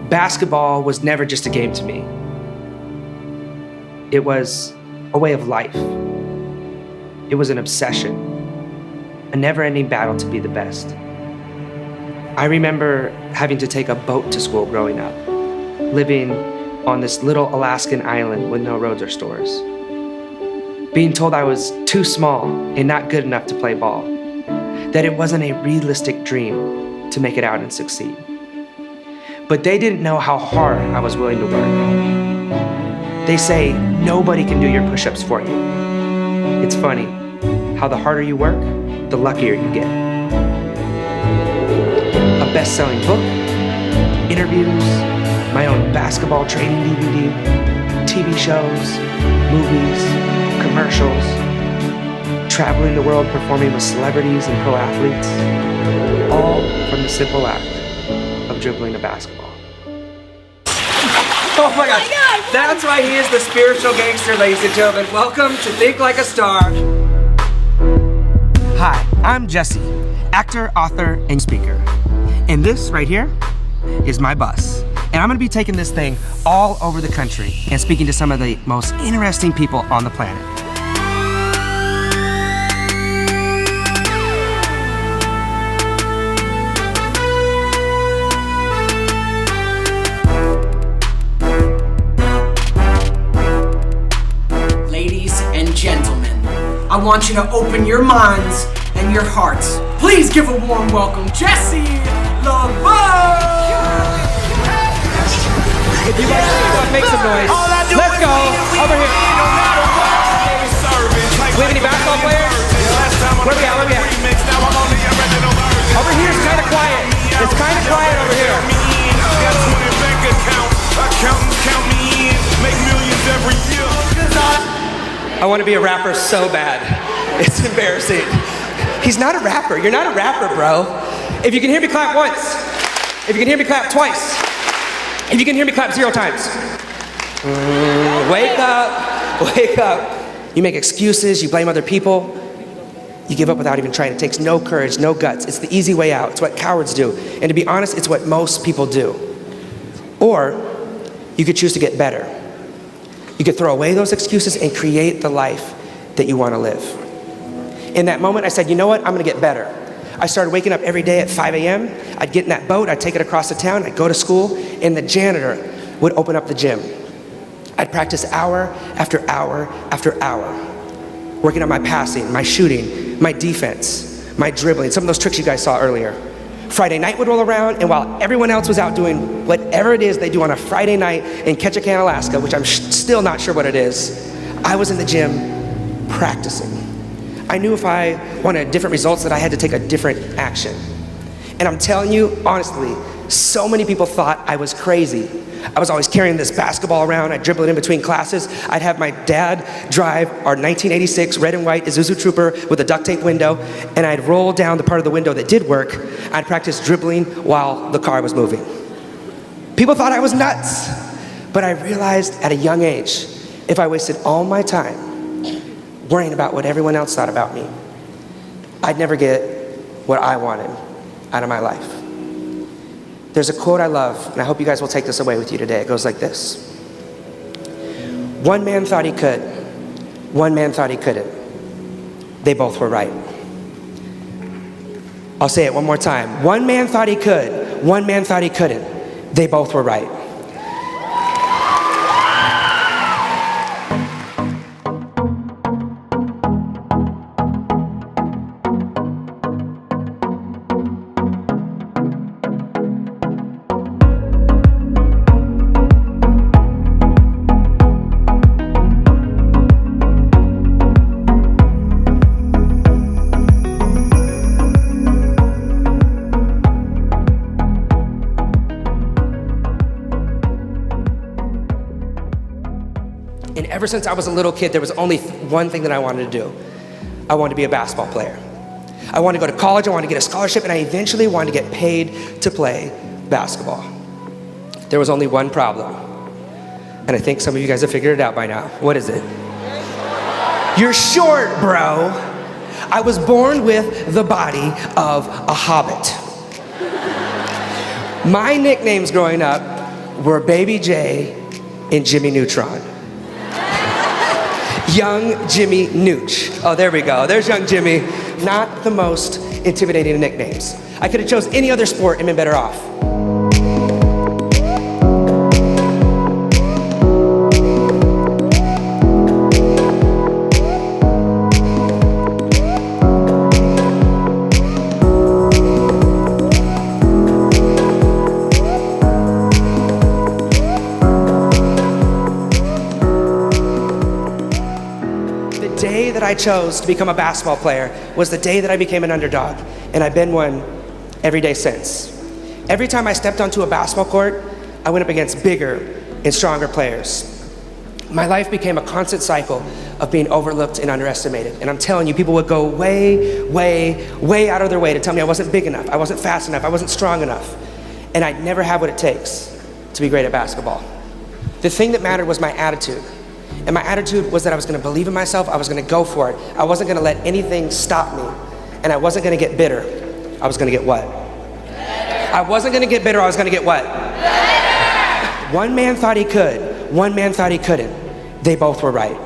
basketball was never just a game to me. It was a way of life. It was an obsession, a never-ending battle to be the best. I remember having to take a boat to school growing up, living on this little Alaskan island with no roads or stores. Being told I was too small and not good enough to play ball, that it wasn't a realistic dream to make it out and succeed. But they didn't know how hard I was willing to work. They say nobody can do your push-ups for you. It's funny how the harder you work, the luckier you get. A best-selling book, interviews, my own basketball training DVD, TV shows, movies, commercials, traveling the world performing with celebrities and pro athletes, all from the simple act of dribbling a basketball. Oh my gosh, that's why he is the spiritual gangster, ladies and gentlemen. Welcome to Think Like a Star. Hi, I'm Jesse, actor, author, and speaker. And this right here is my bus. And I'm gonna be taking this thing all over the country and speaking to some of the most interesting people on the planet. Ladies and gentlemen, I want you to open your minds and your hearts. Please give a warm welcome, Jesse LeBeau! If you guys want to make some noise, let's go over here. We have any basketball players? Where we at? Over here is kind of quiet. It's kind of quiet over here. I want to be a rapper so bad. It's embarrassing. He's not a rapper. You're not a rapper, bro. If you can hear me, clap once. If you can hear me, clap twice. If you can hear me, clap 0 times. Wake up, wake up. You make excuses, you blame other people. You give up without even trying. It takes no courage, no guts. It's the easy way out. It's what cowards do. And to be honest, it's what most people do. Or you could choose to get better. You could throw away those excuses and create the life that you want to live. In that moment, I said, you know what? I'm gonna get better. I started waking up every day at 5 a.m. I'd get in that boat, I'd take it across the town, I'd go to school, and the janitor would open up the gym. I'd practice hour after hour after hour, working on my passing, my shooting, my defense, my dribbling, some of those tricks you guys saw earlier. Friday night would roll around, and while everyone else was out doing whatever it is they do on a Friday night in Ketchikan, Alaska, which I'm still not sure what it is, I was in the gym practicing. I knew if I wanted different results that I had to take a different action. And I'm telling you, honestly, so many people thought I was crazy. I was always carrying this basketball around, I'd dribble it in between classes, I'd have my dad drive our 1986 red and white Isuzu Trooper with a duct tape window, and I'd roll down the part of the window that did work. I'd practice dribbling while the car was moving. People thought I was nuts, but I realized at a young age, if I wasted all my time worrying about what everyone else thought about me, I'd never get what I wanted out of my life. There's a quote I love, and I hope you guys will take this away with you today. It goes like this. One man thought he could, one man thought he couldn't. They both were right. I'll say it one more time. One man thought he could, one man thought he couldn't. They both were right. And ever since I was a little kid, there was only one thing that I wanted to do. I wanted to be a basketball player. I wanted to go to college, I wanted to get a scholarship, and I eventually wanted to get paid to play basketball. There was only one problem. And I think some of you guys have figured it out by now. What is it? You're short, bro. I was born with the body of a hobbit. My nicknames growing up were Baby J and Jimmy Neutron. Young Jimmy Nooch. Oh, there we go. There's young Jimmy. Not the most intimidating nicknames. I could have chose any other sport and been better off. The day that I chose to become a basketball player was the day that I became an underdog, and I've been one every day since. Every time I stepped onto a basketball court, I went up against bigger and stronger players. My life became a constant cycle of being overlooked and underestimated. And I'm telling you, people would go way, way, way out of their way to tell me I wasn't big enough, I wasn't fast enough, I wasn't strong enough. And I'd never have what it takes to be great at basketball. The thing that mattered was my attitude. And my attitude was that I was gonna believe in myself, I was gonna go for it. I wasn't gonna let anything stop me. And I wasn't gonna get bitter. I was gonna get what? Better. I wasn't gonna get bitter, I was gonna get what? Better. One man thought he could, one man thought he couldn't. They both were right.